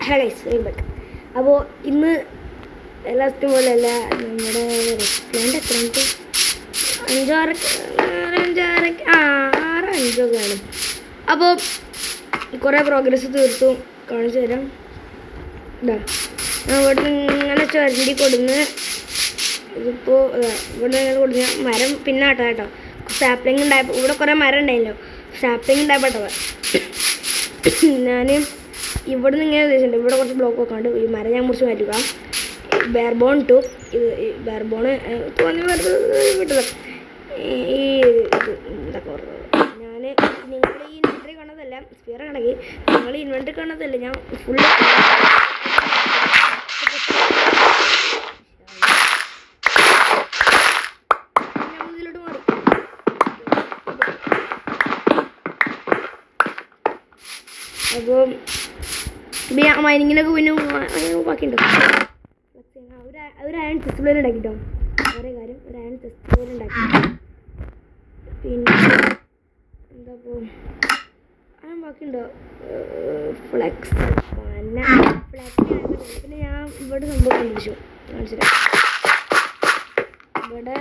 Hello guys, welcome back. അപ്പോൾ ഇന്ന് എല്ലാ ദിവസത്തെയും പോലെയല്ല, നമ്മുടെ റെസ്റ്റോറൻറ്റ് എത്ര 5 കാണും. അപ്പോൾ കുറേ പ്രോഗ്രസ് തീർത്തു കാണിച്ചു തരാം. ഇതാ ഞാൻ ഇവിടെ ഇങ്ങനെ ചുരണ്ടി കൊടുന്ന് ഇതിപ്പോൾ ഇവിടെ ഇങ്ങനെ കൊടുന്ന മരം പിന്നാട്ടോ കേട്ടോ. സാപ്ലിങ് ഉണ്ടായപ്പോൾ ഇവിടെ കുറേ മരം ഉണ്ടായില്ലോ, സാപ്ലിങ് ഉണ്ടായപ്പോൾ ഞാൻ ഇവിടെ നിന്ന് ഇങ്ങനെ ഉദ്ദേശിച്ചിട്ടുണ്ട്. ഇവിടെ കുറച്ച് ബ്ലോക്ക് ഒക്കെ ഉണ്ട്. ഈ മരം ഞാൻ മുറിച്ച് മാറ്റുക. ബെയർബോൺ ടു ഇത് ബെയർബോണ് വിട്ടത് ഈ ഇതൊക്കെ പറഞ്ഞത് ഞാൻ നിങ്ങൾ ഈ ഇൻവെൻറ്ററി കാണുന്നതല്ല, സ്പിയർ കണക്കി നിങ്ങൾ ഇൻവെൻറ്ററി കാണുന്നതല്ല. ഞാൻ ഫുൾ ഇതിലോട്ട് മാറി. അപ്പോൾ മൈനിങ്ങിനൊക്കെ പിന്നെ ബാക്കിയുണ്ടോ ഒരു അയൺ ചെസ്റ്റ് ഉണ്ടാക്കിട്ടോ. വേറെ കാര്യം, ഒരു അയൺ ചെസ്റ്റ് ഉണ്ടാക്കി. പിന്നെ എന്താ ഇപ്പോൾ അയൺ ബാക്കിയുണ്ടോ? ഫ്ലെക്സ് പിന്നെ ഞാൻ ഇവിടെ സംഭവം കണ്ടുപിടിച്ചു കാണിച്ചിട്ട്. ഇവിടെ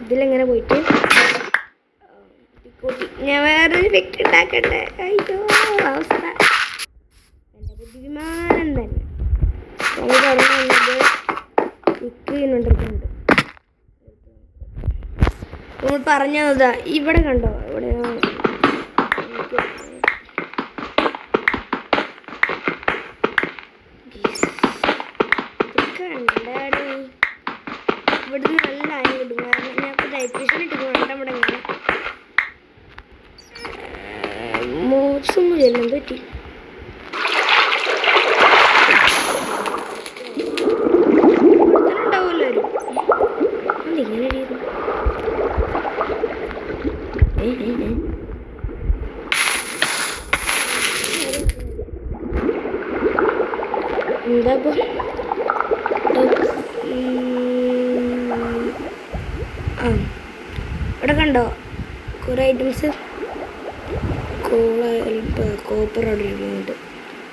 ഇതിലെങ്ങനെ പോയിട്ട് ഞാൻ വേറൊരു വ്യക്തി ഉണ്ടാക്കട്ടെ. അയ്യോ അവസ്ഥ എൻ്റെ ബുദ്ധിമാനം തന്നെ. നമ്മൾ പറഞ്ഞത് ഇന്നുണ്ട്. നമ്മൾ പറഞ്ഞതാ ഇവിടെ കണ്ടോ, ഇവിടെ കണ്ടാടി ഇവിടുന്ന് നല്ല ആയം കിട്ടും. കാരണം ഞാൻ ഇപ്പോൾ ഡൈട്രീഷൻ ഇട്ട് കണ്ടവിടെ ഇങ്ങനെ മോശമൊന്നും ചെല്ലാൻ പറ്റി. എന്താ ഇവിടെ കണ്ടോ കുറേ ഐറ്റംസ്. കോപ്പർ അവിടെ ഇരിക്കുന്നുണ്ട്,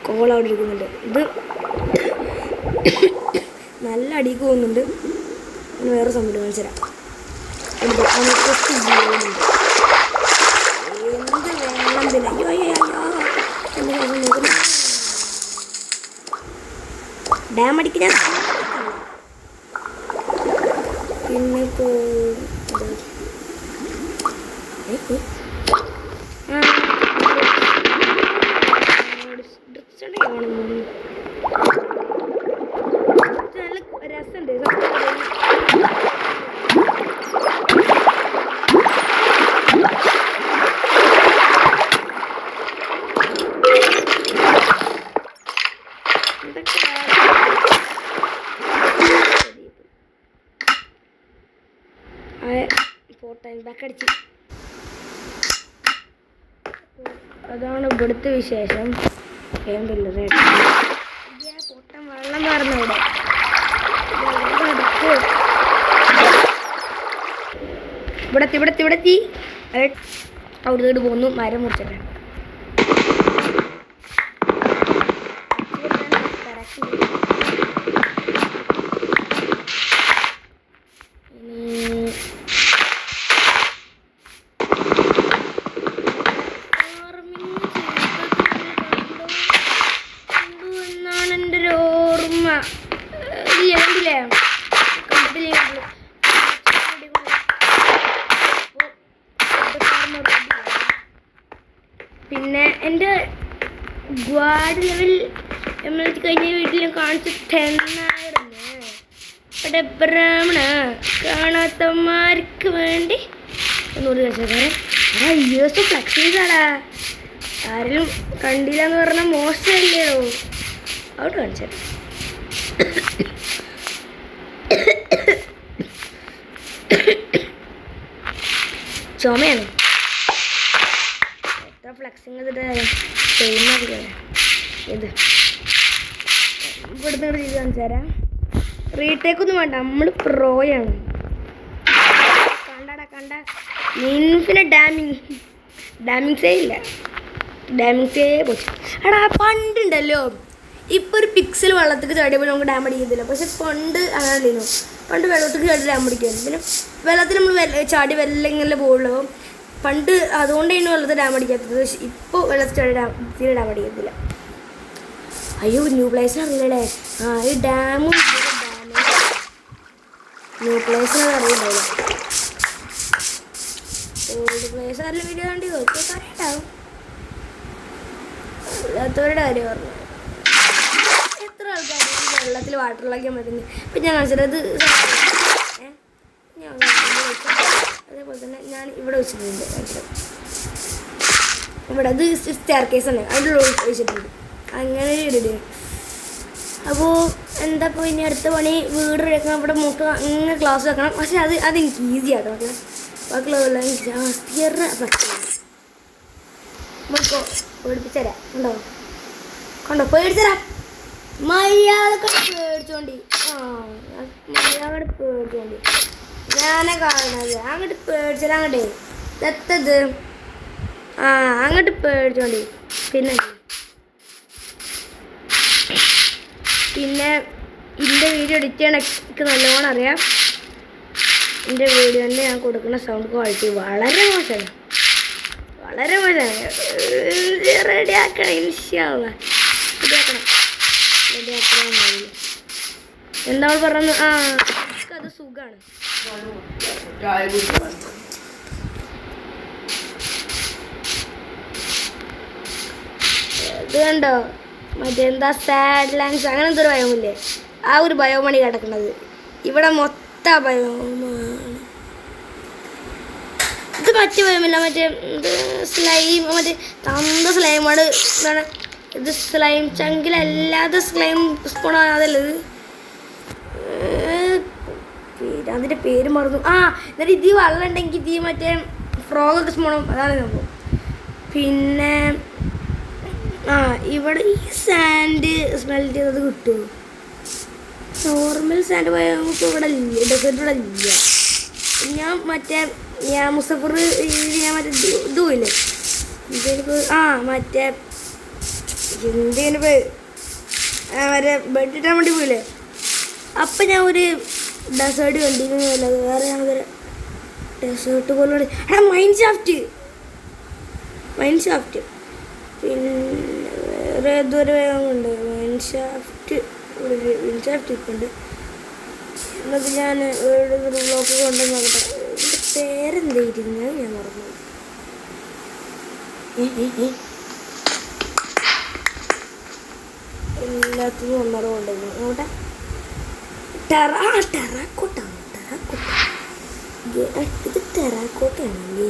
കോൾ അവിടെ ഇരിക്കുന്നുണ്ട്. ഇത് നല്ല അടിക്ക് പോകുന്നുണ്ട്. വേറെ സംഭവം കാണിച്ചു തരാം. എന്ത് വേണം പിന്നെ ഡാം അടിക്കാൻ. പിന്നെ ഇപ്പോൾ നല്ല രസമുണ്ട്. ബാക്കടിച്ച് അതാണ് ഇവിടുത്തെ വിശേഷം. പൊട്ടൻ വെള്ളം കാരണം ഇവിടെ അവിടെ പോന്നു. മരം മുറിച്ചിട്ട് പിന്നെ എൻ്റെ ഗ്വാഡ് ലെവൽ നമ്മൾ കഴിഞ്ഞ വീട്ടിൽ കാണിച്ച 10 ആയിരുന്നു. ഇവിടെ ബ്രാഹ്മണ കാണാത്തമാർക്ക് വേണ്ടി 100 ലക്ഷക്കാരൻ യൂസ് ഫ്ലക്സ് ചെയ്താടാ. ആരെങ്കിലും കണ്ടില്ല എന്ന് പറഞ്ഞാൽ മോശമല്ലേടോ. അവിടെ കാണിച്ചത് ചുമയാണ്. എത്ര ഫ്ലക്സിങ് ചെയ്യുന്ന ഇത് ഇവിടുന്ന് ചെയ്ത് കാണിച്ചു തരാം. റീടേക്കൊന്നും വേണ്ട, നമ്മൾ പ്രോയാണ്. കണ്ട ഇൻഫിനിറ്റ് ഡാമിങ്സേ ഇല്ല. ഡാമിങ്സേ പോച്ചു. എടാ പണ്ടുണ്ടല്ലോ ഇപ്പോൾ ഒരു പിക്സൽ വെള്ളത്തിൽ ചാടിയപ്പോൾ നമുക്ക് ഡാം അടിക്കത്തില്ല. പക്ഷെ പണ്ട് അങ്ങനെ അല്ലായിരുന്നു. പണ്ട് വെള്ളത്തിൽ ചാടി ഡാം അടിക്കുമായിരുന്നു. പിന്നെ വെള്ളത്തിൽ നമ്മൾ ചാടി വെല്ലെങ്കിലും പോകുള്ളൂ. പണ്ട് അതുകൊണ്ടാണ് വെള്ളത്തിൽ ഡാം അടിക്കാത്തത്. പക്ഷെ ഇപ്പോൾ വെള്ളത്തിൽ ചാടി തീരെ ഡാം അടിക്കത്തില്ല. അയ്യോ ന്യൂ പ്ലേസ് അറിയില്ലേ? ഈ ഡാമും ന്യൂ പ്ലേസിനത് അറിയില്ല. ഓൾഡ് പ്ലേസ് ആരെങ്കിലും വീഡിയോ കണ്ടി അറിയണ്ടാവും. അല്ലാത്തവരുടെ കാര്യം പറഞ്ഞു. എത്ര ആൾക്കാർ വെള്ളത്തിൽ വാട്ടറിലാക്കിയാൽ മതി. ഇപ്പം ഞാൻ കാണിച്ചത് അത് ഞാൻ അതേപോലെ തന്നെ ഞാൻ ഇവിടെ വെച്ചിട്ടുണ്ട്. ഇവിടെ അത് സ്റ്റെയർ കേസാണ്, അതിൻ്റെ വെച്ചിട്ടുണ്ട്. അങ്ങനെ ഇടല്. അപ്പോൾ എന്താ ഇപ്പോൾ ഇനി അടുത്ത പണി വീട് എടുക്കണം. ഇവിടെ മുട്ട് അങ്ങനെ ക്ലാസ് വെക്കണം. പക്ഷെ അതെനിക്ക് ഈസി ആക്കണം. ഓക്കെ ബാക്കിയുള്ളതെല്ലാം സ്റ്റെയർ മുക്കോ പേടിപ്പിച്ചരാം. കണ്ടോ പേടിച്ചരാം. മര്യാദ പേടിച്ചോണ്ടി. മര്യാദ പേടിച്ചോണ്ടി ഞാനെ കാണുന്നത്. അങ്ങോട്ട് പേടിച്ചരാ. അങ്ങോട്ടേ എത്തത് അങ്ങോട്ട് പേടിച്ചോണ്ടി. പിന്നെ എൻ്റെ വീഡിയോ എഡിറ്റ് ചെയ്യണ എനിക്ക് നല്ലോണം അറിയാം. എൻ്റെ വീഡിയോൻ്റെ ഞാൻ കൊടുക്കുന്ന സൗണ്ട് ക്വാളിറ്റി വളരെ മോശമാണ്. വളരെ മോശമാണ്. റെഡിയാക്കണം. ഇൻഷാല്ലാ റെഡിയാക്കണം. എന്താ പറഞ്ഞു? അത് സുഖമാണ്. ഇത് കണ്ടോ മറ്റെന്താ സാഡ് ലാൻഡ്സ് അങ്ങനെ എന്തൊരു ബയോമില്ലേ? ആ ഒരു ബയോമാണ് കിടക്കുന്നത്. ഇവിടെ മൊത്തം ബയോമാണ്. ഇത് മറ്റു ബയോമില്ല. മറ്റേ സ്ലൈം മറ്റേ തന്ത സ്ലൈമാണ്. എന്താണ് ഇത്? സ്ലൈം ചങ്കിലല്ലാതെ സ്ലൈം സ്പൂണാണ്. അതല്ലത് അതിൻ്റെ പേര് മറന്നു. എന്നിട്ട് ഇത് വെള്ളം ഉണ്ടെങ്കിൽ ഇത് മറ്റേ ഫ്രോഗൊക്കെ സ്പൂണും. അതാണ് സംഭവം. പിന്നെ ഇവിടെ ഈ സാൻഡ് സ്മെൽ ചെയ്തത് കിട്ടുമോ? നോർമൽ സാൻഡ് പോയാൽ നമുക്ക് ഇവിടെ ഇല്ല. ഡെസേർട്ട് ഇവിടെ ഇല്ല. ഞാൻ മുസഫർ ഞാൻ മറ്റേ ഇതുമില്ലേ മറ്റേ എന്തിന് മറ്റേ ബെഡ് ഇട്ടാൻ വേണ്ടി പോയില്ലേ? അപ്പം ഞാൻ ഒരു ഡെസേർട്ട് കണ്ടിരുന്നില്ല. വേറെ ഞങ്ങൾക്ക് ഡെസേർട്ട് പോലെ മൈൻ ഷാഫ്റ്റ് പിന്നെ വേറെ ഏതൊരു വേഗമുണ്ട്. മൈൻ ഷാഫ്റ്റ് ഇപ്പം ഉണ്ട്. എന്നിട്ട് ഞാൻ ഒരു ബ്ലോക്ക് കൊണ്ടുവന്ന് നോക്കട്ടെ. എൻ്റെ പേരെന്തായിരുന്നു ഞാൻ മറന്നു. എല്ലാത്തിനും ഒന്നര കൊണ്ടുവന്നു നോട്ടെ. ടെറാക്കോട്ടാണ്. ഇത് ടെറാക്കോട്ടയാണല്ലേ.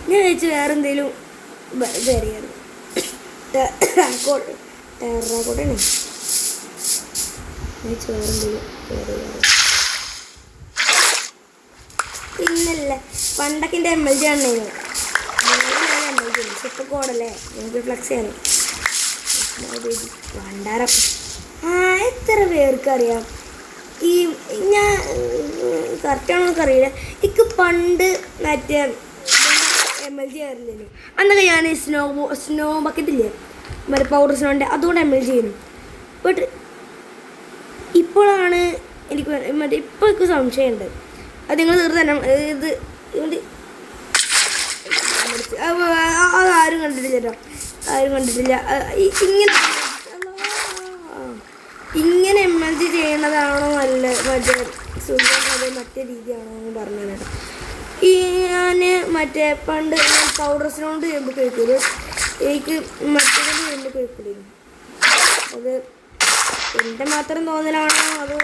ഞാൻ കഴിച്ച് വേറെ എന്തെങ്കിലും വേറെയാണ്. ടെറാക്കോട്ടയാണ് കഴിച്ച് വേറെ എന്തെങ്കിലും വേറെ. പിന്നല്ലേ പണ്ടൊക്കെ എൻ്റെ MLG ആണെന്ന് MLG സൂപ്പർ കോഡല്ലേ നമുക്ക് ഫ്ലെക്സ് ചെയ്യാനും ഭണ്ഡാരം. എത്ര പേർക്കറിയാം? ഈ ഞാൻ കറക്റ്റാണോ നമുക്കറിയില്ല. എനിക്ക് പണ്ട് മറ്റേ MLG ആയിരുന്നില്ലേ? അന്നൊക്കെ ഞാൻ സ്നോ ബക്കറ്റില്ലേ മറ്റേ പൗഡർ സ്നോൻ്റെ അതുകൊണ്ട് MLG ചെയ്യുന്നു. ബട്ട് ഇപ്പോഴാണ് എനിക്ക് മറ്റേ ഇപ്പോൾ എനിക്ക് സംശയമുണ്ട്. അത് നിങ്ങൾ തീർത്ത് തന്നെ ഇത് അതാരും കണ്ടിട്ടില്ല. ഇങ്ങനെ MLG ചെയ്യണതാണോ നല്ല മറ്റേ സുഖം അത് മറ്റേ രീതിയാണോ എന്ന് പറഞ്ഞു കേട്ടോ. ഞാൻ മറ്റേ പണ്ട് പൗഡർസിനോണ്ട് ചെയ്യുമ്പോൾ കഴിക്കൂല. എനിക്ക് മറ്റേത് ചെയ്യുമ്പോൾ കഴിക്കൂല. അത് എൻ്റെ മാത്രം തോന്നലാണോ അതോ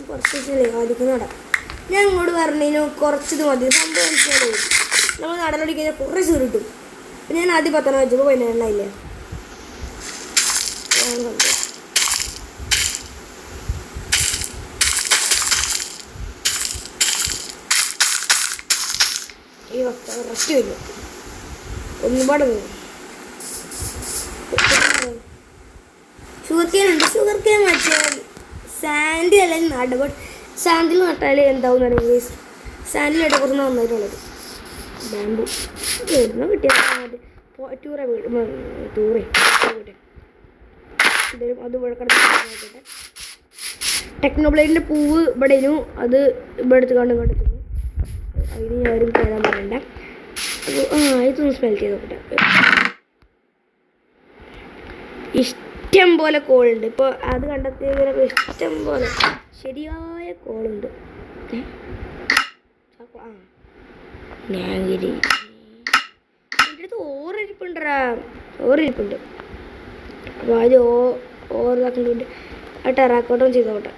കുറച്ച് ആദിക്കുന്നോടാ. ഞാൻ ഇങ്ങോട്ട് പറഞ്ഞതിന് കുറച്ചിത് മതി. സംഭവം മനസ്സിലായി. നമ്മൾ നടലോടി കഴിഞ്ഞാൽ കുറേ ചൂട് കിട്ടും. അപ്പം ഞാൻ ആദ്യം 10 വെച്ചപ്പോൾ 17 ഇല്ലേ. ഈ റെസ്റ്റ് വരും ഒന്നുപാട് വരും. ഷുഗർ കെയിൻ മറ്റേ സാൻഡിൽ അല്ലെങ്കിൽ നട്ട്. ബട്ട് സാൻഡിൽ നട്ടാൽ എന്താവും അറിയാം? സാൻഡിൽ നട്ട് കുറച്ച് നന്നായിട്ടുള്ളത് ബാമ്പു എവിടുന്നോ കിട്ടിയ ടൂറേ എന്തായാലും അത് ഇവിടെ കിടന്നിട്ട് ടെക്നോബ്ലേഡിൻ്റെ പൂവ് ഇവിടെ ഇരുന്നു. അത് ഇവിടെ എടുത്ത് കണ്ടിട്ടുണ്ട്. അതിന് ഞാനും കയറാൻ പറയണ്ട. അപ്പോൾ ഇതൊന്ന് സ്മെൽ ചെയ്ത് നോക്കട്ടെ. ഇഷ്ടം പോലെ കോളുണ്ട്. ഇപ്പോൾ അത് കണ്ടെത്തിയതിനൊക്കെ ഇഷ്ടം പോലെ ശരിയായ കോളുണ്ട്. ഞാങ്കിരി എൻ്റെ അടുത്ത് ഓറിരിപ്പുണ്ടടാ, ഓറിരിപ്പുണ്ട്. അപ്പോൾ അത് ഓറിതാക്കുന്നുണ്ട്. ആ ടെറാക്കോട്ടം ചെയ്തോട്ടെ.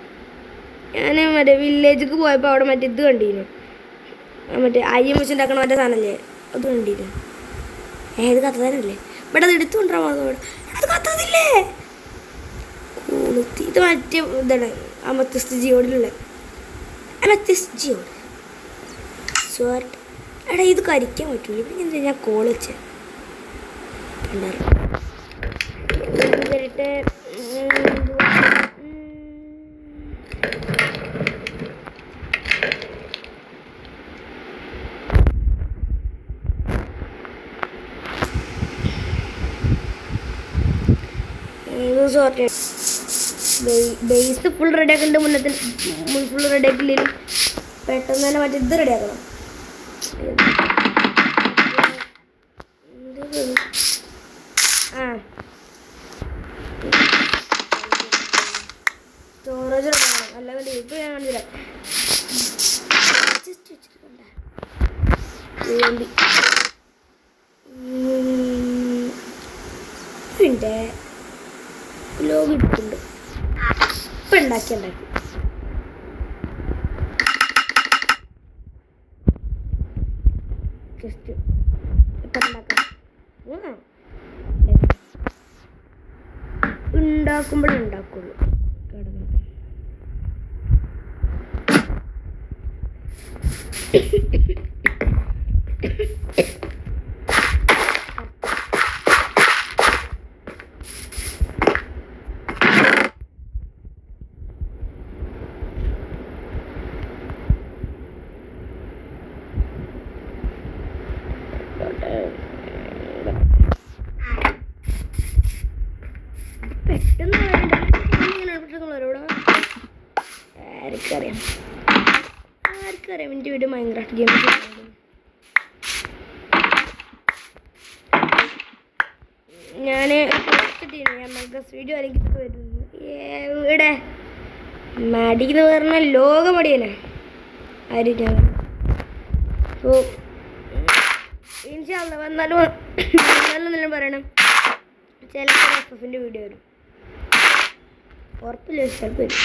ഞാൻ മറ്റേ വില്ലേജിക്ക് പോയപ്പോൾ അവിടെ മറ്റേ ഇത് കണ്ടിരുന്നു, മറ്റേ അയ്യം വെച്ച് ഉണ്ടാക്കണ മറ്റേ സാധനമല്ലേ, അത് കണ്ടിരുന്നു. ഇത് കത്തതാനല്ലേ? ഇവിടെ അത് എടുത്തുകൊണ്ടാ അവിടെ അത് കത്തതില്ലേ? കൂളുത്തി. ഇത് മറ്റേ ഇതാണ് അമത്യസ്ത് ജിയോടിലുള്ള അമത്യസ്ത് ജിയോട് സ്വാർട്ട്. എടാ ഇത് കരിക്കാൻ പറ്റൂല. പിന്നെ ഞാൻ കോൾ വെച്ചേ വരട്ടെ. ബേസ് ഫുൾ റെഡി ആക്കുന്നുണ്ട്. മുന്നത്തെ ഫുൾ റെഡി ആക്കില്ലെങ്കിലും പെട്ടെന്ന് തന്നെ മറ്റേ ഇത് റെഡി ആക്കണം. സ്റ്റോറേജ് റെഡിയാക്കണം. അല്ലാതെ ഇപ്പം ഞാൻ കാണിച്ചില്ല. ജസ്റ്റ് വെച്ചിട്ടുണ്ട് പിന്നെ ലോഗ് ഇട്ടുണ്ട്. ഇപ്പം ഉണ്ടാക്കി ജസ്റ്റ് ഇപ്പം ഉണ്ടാക്കുമ്പോഴേ ഉണ്ടാക്കുള്ളൂ. പെട്ടെന്ന് ആർക്കറിയാം എൻ്റെ വീഡിയോ മൈൻക്രാഫ്റ്റ് ഗെയിം. ഞാൻ വീഡിയോ അല്ലെങ്കിൽ വരുന്നു. ഇവിടെ മടിയെന്ന് പറഞ്ഞാൽ ലോകമടിയനെ ആരും ഞാൻ. സോ ഇൻഷാല്ലാ വന്നാലും വന്നാലും പറയണം. ചിലപ്പോൾ എഫിൻ്റെ വീഡിയോ വരും, ഉറപ്പില്ല. ചിലപ്പോൾ വരും.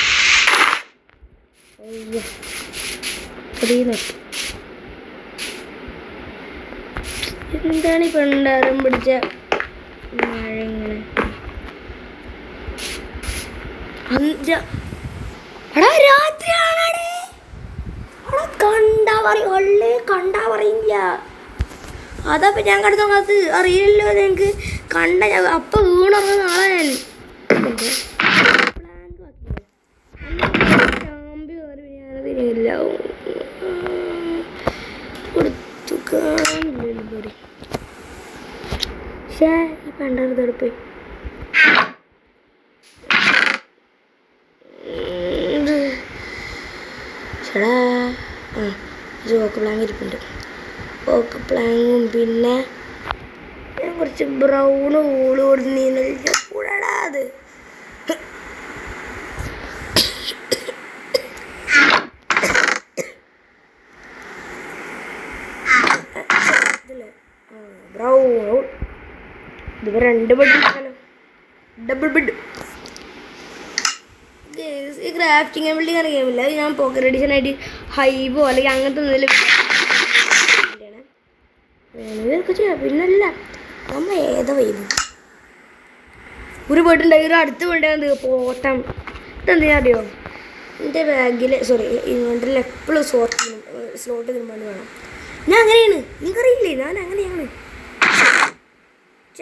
എന്താണ് ഈ പെണ്ടാരം പിടിച്ച മഴ ഇങ്ങനെ? രാത്രിയാണേ കണ്ടാ പറയില്ല. അതപ്പം ഞാൻ കിടന്നത് അറിയില്ലല്ലോ. നിങ്ങൾക്ക് കണ്ട ഞാൻ അപ്പം വീണുറങ്ങുന്ന ആളെ ഞാനതിനില്ല കൊടുത്തു കാണില്ല. പക്ഷേ ഈ പണ്ടറുതോടെ പോയി ചേടാ. ഓക്ക് പ്ലാങ് ഇരിപ്പുണ്ട്. ഓക്ക് പ്ലാങ്ങും പിന്നെ ഞാൻ കുറച്ച് ബ്രൗണ് ഊള് കൊടുത്ത് കൂടാടാ. അത് ബ്രൗൺ ഇതിപ്പോൾ 2 ബെഡ് ഉണ്ടല്ലോ, ഡബിൾ ബെഡ്. ഈ ക്രാഫ്റ്റിംഗ് ബിൽഡിംഗ് ആണ് ഗെയിമില്ല. ഞാൻ പോക്കറ്റ് എഡിഷൻ ആയിട്ട് ഹൈവോ അല്ലെങ്കിൽ അങ്ങനത്തെ എന്തെങ്കിലും ഇതൊക്കെ ചെയ്യാം. പിന്നല്ല നമ്മൾ ഏതാ വൈബ്. ഒരു ബെഡുണ്ടായി, ഒരു അടുത്ത് വേണ്ടത് പോട്ടം. ഇതെന്തിനാ അറിയോ? എൻ്റെ ബാഗിൽ ഇൻവെർട്ടറിൽ എപ്പോഴും സ്ലോട്ട് തീരുമാനം വേണം. ഞാൻ അങ്ങനെയാണ്, നിങ്ങൾക്കറിയില്ലേ? ഞാൻ അങ്ങനെയാണ്.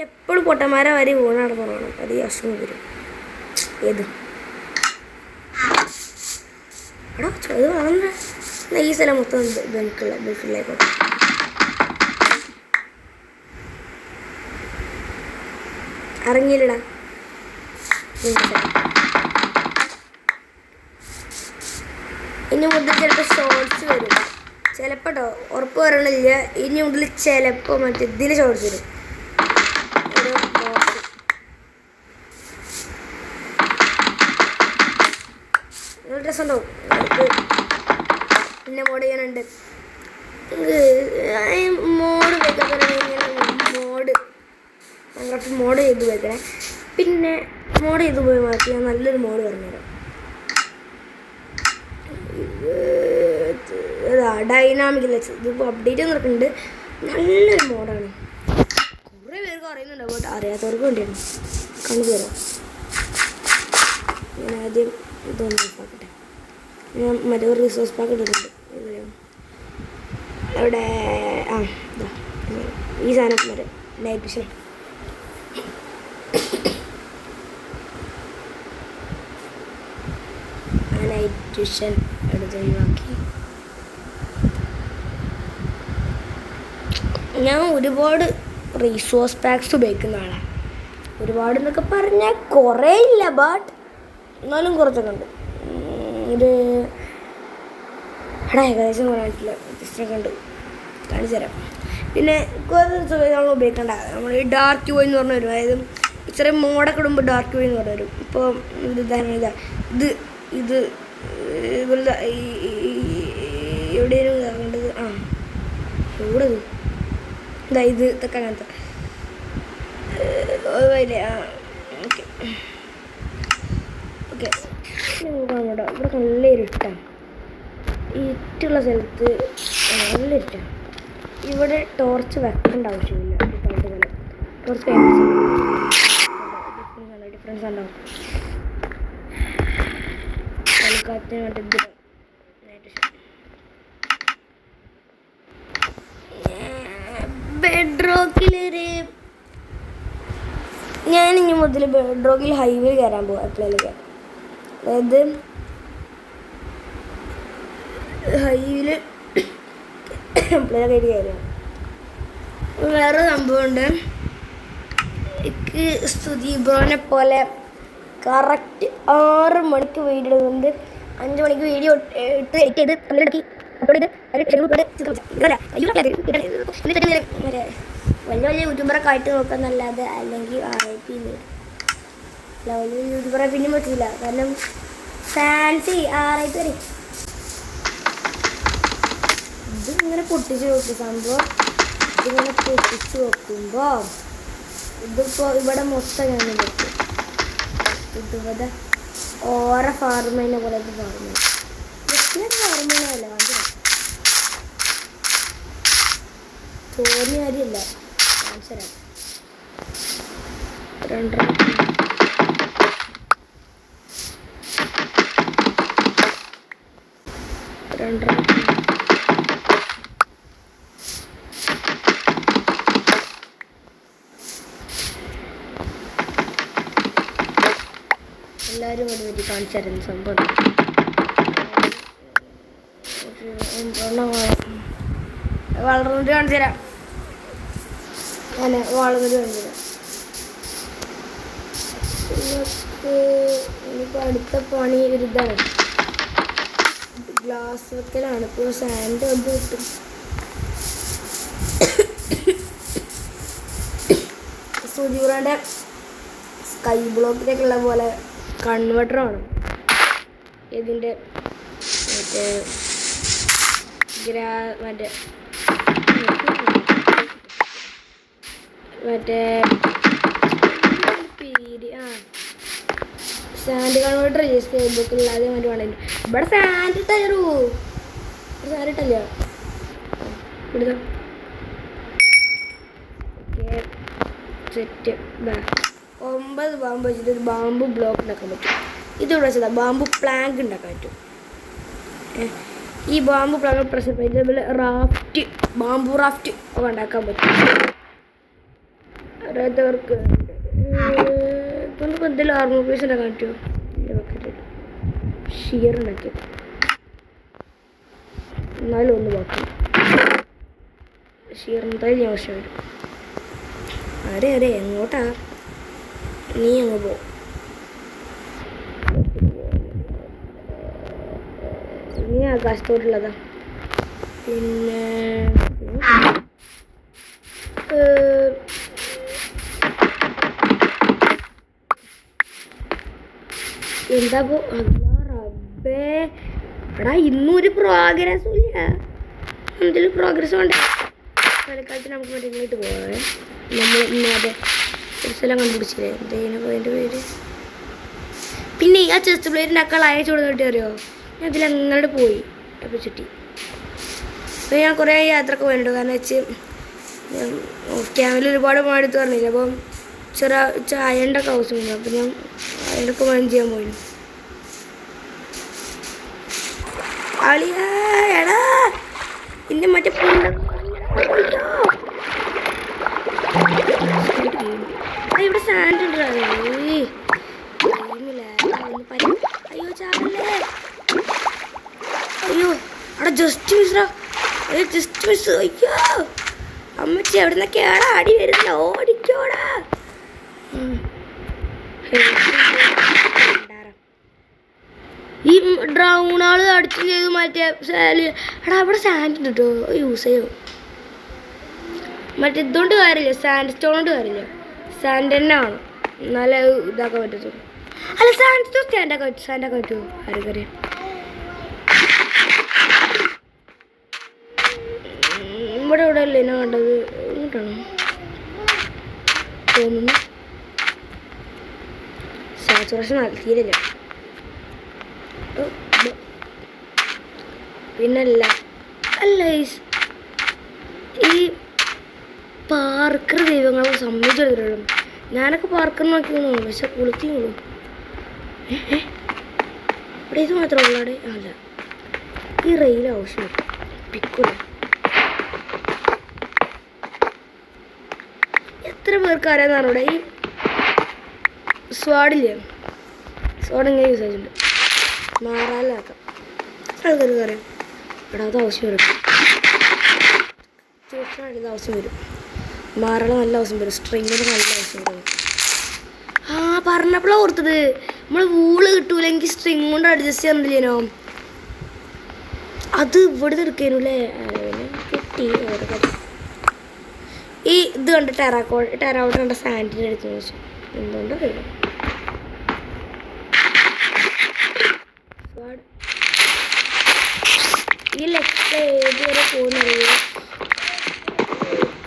എപ്പോഴും പൊട്ടന്മാരെ വരെ വീണ് നടന്നോളണം. അത് ഈ അസുഖം വരും. ഏത് എടാ അത് വളർന്ന ഈ സ്ഥലം മൊത്തം ബെൽഫിലേക്കോട്ടെ. ഇറങ്ങിയില്ലടാ. ഇനി മുതൽ ചിലപ്പോൾ ഷോർട്സ് വരും, ചിലപ്പോൾ കേട്ടോ, ഉറപ്പ് പറയണില്ല. ഇനി മുതൽ ചിലപ്പോൾ മറ്റേ ഇതിൽ ഷോർട്സ് വരും. ഒരു ബോക്സ് നല്ല രസമുണ്ടാവും. പിന്നെ മോഡ് ചെയ്യാനുണ്ട്. മോഡ് മോഡ് ചെയ്ത് വെക്കണേ. പിന്നെ മോഡ് ചെയ്ത് പോയി മാറ്റി ഞാൻ നല്ലൊരു മോഡ് പറഞ്ഞുതരാം. ഡൈനാമിക് ലെക്സ് ഇതിപ്പോൾ അപ്ഡേറ്റ് നടക്കുന്നുണ്ട്. നല്ലൊരു മോഡാണ്. കുറേ പേർക്ക് അറിയുന്നുണ്ടാവും, ബട്ട് അറിയാത്തവർക്ക് വേണ്ടിയാണ് കാണിച്ചു തരാം. ഞാൻ ആദ്യം ഇതൊന്ന് നോക്കട്ടെ. ഞാൻ മറ്റേ ഒരു റിസോഴ്സ് പാക്ക് ഇട്ടിട്ടുണ്ട്. അവിടെ ഇതാ ഈ സാധനം വരെ നൈറ്റ് വിഷൻ. നൈറ്റ് വിഷൻ എടുത്ത് ഒഴിവാക്കി. ഞാൻ ഒരുപാട് റിസോഴ്സ് പാക്സ് ഉപയോഗിക്കുന്ന ആളാണ്. ഒരുപാട് എന്നൊക്കെ പറഞ്ഞാൽ കുറേ ഇല്ല, ബട്ട് എന്നാലും കുറച്ചൊക്കെ ഉണ്ട്. ഇത് ഏകദേശം കുറച്ചില്ല, ജസ്റ്റൊക്കെ ഉണ്ട്, കാണിച്ചു തരാം. പിന്നെ കുറച്ച് നമ്മൾ ഉപയോഗിക്കേണ്ട നമ്മൾ ഈ ഡാർക്ക് യു എന്ന് പറഞ്ഞു വരും. അതായത് ചെറിയ മോഡൊക്കെ ഇടുമ്പോൾ ഡാർക്ക് യു എന്ന് പറഞ്ഞു വരും. ഇപ്പോൾ ഇത് ഇത് എവിടെയും കണ്ടത് എവിടെ ഇത് ഇതൊക്കെ അങ്ങനത്തെ ഓക്കെ ഓക്കെ. ഇവിടെ നല്ല ഇരുട്ടാണ്. ഈ ഇരുട്ടുള്ള സ്ഥലത്ത് നല്ല ഇരുട്ടാണ്. ഇവിടെ ടോർച്ച് വെക്കേണ്ട ആവശ്യമില്ല. ടോർച്ച് ഡിഫറൻസ് ഉണ്ടാവും. കളിക്കാത്തിന് വേണ്ടി ബെഡ്റോക്കിലൊരു ഞാനിനി മുതൽ ബെഡ്റോക്കിൽ ഹൈവേ കയറാൻ പോവാം എപ്പോഴേലൊക്കെ. അതായത് ഹൈവേയിൽ എപ്പോഴേലൊക്കെ കയറിയാണ്. വേറെ സംഭവമുണ്ട്. എനിക്ക് സ്തുതി ബ്രോനെ പോലെ കറക്റ്റ് 6 മണിക്ക് വീഡിയോ ഇടുന്നുണ്ട്. 5 മണിക്ക് വീഡിയോ ഇട്ട് എഡിറ്റ് ചെയ്ത് തമ്മിലിടക്കി വലിയ വലിയ യൂട്യൂബറൊക്കെ ആയിട്ട് നോക്കാന്നല്ലാതെ അല്ലെങ്കിൽ RIP വലിയ യൂട്യൂബറെ പിന്നെ പറ്റില്ല. കാരണം ഫാൻസി RIP വരെ ഇതിങ്ങനെ പൊട്ടിച്ച് നോക്കി സംഭവം. ഇതിങ്ങനെ പൊട്ടിച്ച് നോക്കുമ്പോൾ ഇതിപ്പോൾ ഇവിടെ മൊത്തം ഞാൻ വെക്കും. ഇതിവിടെ ഓരോ ഫാർമേനെ പോലെ ഫാർമേന ഫാർമേനല്ല കാണിച്ചില്ല, തോന്നിയ കാര്യമല്ല കാണിച്ചു തരാം. 2 എല്ലാവരും കൂടി പറ്റി കാണിച്ചു തരുന്ന സംഭവം. വളർന്നിട്ട് കാണിച്ചു തരാം. അങ്ങനെ വളർന്നിട്ട് കാണിച്ചു തരാം. ഇനിയിപ്പോൾ അടുത്ത പണി ഒരു ഇതാണ്, ഗ്ലാസ് വെക്കലാണ്. ഇപ്പോൾ സാൻഡ് വന്ന് കിട്ടും. സുജീറാൻ്റെ സ്കൈ ബ്ലോക്കിലൊക്കെ ഉള്ള പോലെ കൺവെർട്ടറാണ് ഇതിൻ്റെ. മറ്റേ മറ്റേ പേര് സാൻഡ് കൺവെർട്ടർ സ്കൈ ബ്ലോക്കിലുള്ള അതേ മറ്റേ വേണമെങ്കിൽ ഇവിടെ സാൻഡ് ഇട്ടു. സാൻഡ് ഇട്ടല്ല ഇവിടുത്തെ ഓക്കെ സെറ്റ്. 9 ബാമ്പ് വെച്ചിട്ട് ഒരു ബാമ്പു ബ്ലോക്ക് ഉണ്ടാക്കാൻ പറ്റും. ഇതിവിടെ വെച്ചാൽ ബാമ്പു പ്ലാങ്ക് ഉണ്ടാക്കാൻ പറ്റും. ഈ ബാമ്പു പ്ലാങ്ക് പ്രഷർ അതേപോലെ റാഫ്റ്റ് ബാമ്പു റാഫ്റ്റ് ഒക്കെ ഉണ്ടാക്കാൻ പറ്റും. അറിയാത്തവർക്ക് നമുക്ക് എന്തെങ്കിലും ആർമോപ്പീസ് ഉണ്ടാക്കാൻ പറ്റുമോ? ഷിയർ ഉണ്ടാക്കി എന്നാലും ഒന്ന് ബാക്കി ഷിയർ എന്തായാലും ഞാൻ ആവശ്യം വരും. അരെ എങ്ങോട്ടാ നീ അങ്ങ് പോ. ആകാശത്തോടുള്ളതാ. പിന്നെ എന്താ റബ്ബേ എടാ ഇന്നൊരു പ്രോഗ്രസ്സും ഇല്ല. എന്തെങ്കിലും പ്രോഗ്രസ് വേണ്ട. തൽക്കാലത്തിന് നമുക്ക് മറ്റേ ഇങ്ങോട്ട് പോകാം. നമ്മൾ അതെ ഒരു സ്ഥലം കണ്ടുപിടിച്ചില്ലേ, എന്തേനും അതിൻ്റെ പേര്. പിന്നെ ആ ചെസ്റ്റ് പ്ലേറ്റിൻ്റെ അക്കൾ അയച്ചു കൊടുത്തിട്ട് അറിയോ, ഞാൻ ഇതിലങ്ങോട്ട് പോയി അപ്പോൾ ചുറ്റി. അപ്പോൾ ഞാൻ കുറേ യാത്രയൊക്കെ പോയിട്ടുണ്ട്. കാരണം വെച്ച് ക്യാമറയിൽ ഒരുപാട് എടുത്ത് പറഞ്ഞില്ല. അപ്പം ചായൻ്റെ ഒക്കെ ആവശ്യമുണ്ട്. അപ്പം ഞാൻ അതിനൊക്കെ മൈൻഡ് ചെയ്യാൻ പോയി. എടാ ഇന്റെ മറ്റേ ഇവിടെ സാൻഡ് ഉണ്ട്. അയ്യോ ചാടല്ലേ, അയ്യോ അവിടെ ജസ്റ്റ് മിസ്റാ, ജസ്റ്റ് മിസ്. അയ്യോ അമ്മച്ചി എവിടെ നിന്നൊക്കെയാടാ അടി വരുന്ന, ഓടിക്കോടാ. ഈ ഡ്രൗണാള് അടിച്ചു ചെയ്ത് മറ്റേ എടാ അവിടെ സാൻഡ് ഉണ്ട് കേട്ടോ, യൂസ് ചെയ്യും. മറ്റേ ഇതുകൊണ്ട് കാര്യമില്ല, സാൻഡ് സ്റ്റോൺ കൊണ്ട് കാര്യമില്ല, സാൻഡ് തന്നെ ആണ് നല്ല ഇതാക്കാൻ പറ്റത്തുള്ളൂ. അല്ല സാൻഡ് സ്റ്റോൺ സാൻഡാക്കാൻ പറ്റുമോ ആർക്കറിയാം. ഇവിടെ ഇവിടെ അല്ലേ ഞാൻ കണ്ടത്, ഇങ്ങോട്ടാണോ തോന്നുന്നു. സാച്ചുറേഷൻ നടത്തിയില്ല. പിന്നല്ല അല്ല ഈ പാർക്കർ ദൈവങ്ങളെ സമ്മതിച്ചെടുത്തിട്ടുള്ളൂ. ഞാനൊക്കെ പാർക്കർ നോക്കിയോളൂ, പക്ഷെ കുളിക്കോളൂ. ഇവിടെ ഇത് മാത്രമേ ഉള്ളൂ. അവിടെ അല്ല ഈ റെയിൽ ആവശ്യം പിക്കൂല. എത്ര പേർക്ക് അറിയാമെന്ന് പറഞ്ഞൂടെ ഈ സ്വാഡില്ലേ, സ്വാഡ് ഇങ്ങനെ യൂസ് ചെയ്തിട്ടുണ്ട്. മാറാലാക്കാം ആൾക്കാർക്ക് അറിയാം. എടാ അത് ആവശ്യം വരും, തീർച്ചയായിട്ടും ഇത് ആവശ്യം വരും. മാറള നല്ല ആവശ്യം വരും, സ്ട്രിങ്ങിന് നല്ല ആവശ്യം വരും. ആ പറഞ്ഞപ്പോഴാണ് ഓർത്തത്, നമ്മൾ വൂള് കിട്ടൂലെങ്കിൽ സ്ട്രിങ് കൊണ്ട് അഡ്ജസ്റ്റ് ചെയ്യാറില്ലേനോ, അത് ഇവിടുന്ന് എടുക്കാനു അല്ലേ. കിട്ടി ഈ ഇത് കണ്ട് ടെറാക്കോട്ട കണ്ട സാൻഡിൻ്റെ അടുത്ത് വെച്ചു. എന്തുകൊണ്ട് അറിയില്ല. ഈ ലെഫ്റ്റ് ഏത് വരെ പോകുന്നറിയോ,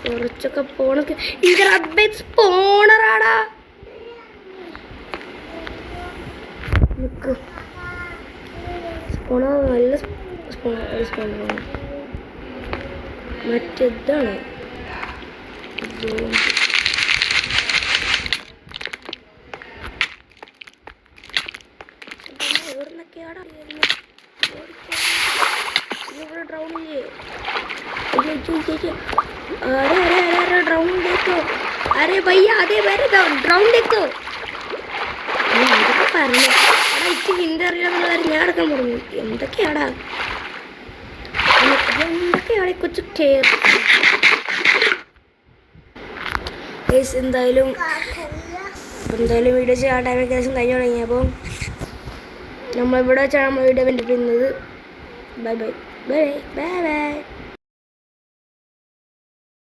കുറച്ചൊക്കെ പോണൊക്കെ. ഇത് റബ്ബേ സ്പോണറാടാ, നിൽക്ക് സ്പോണർ നല്ല സ്പോണറാണ്. മറ്റേതാണ് എവിടുന്നൊക്കെയാടാ ഇവിടെ ഡ്രൗണില്ലേ. अरे ड्राउन देखो, अरे भैया अरे मेरे ड्राउन देखो. പറഞ്ഞു ഇച്ച് ഹിന്ദി അറിയാമെന്നുള്ള കാര്യം ഞാൻ അടക്കാൻ പറഞ്ഞു. എന്തൊക്കെയാടാ കൊച്ചു കെയർ. എന്തായാലും വീഡിയോ ചെയ്യാൻ ടൈം ഏകദേശം കഴിഞ്ഞു തുടങ്ങി. അപ്പോൾ നമ്മളിവിടെ വെച്ചാണ് നമ്മൾ വീഡിയോ കണ്ടിട്ടുള്ളത്. Bye bye bye bye bye.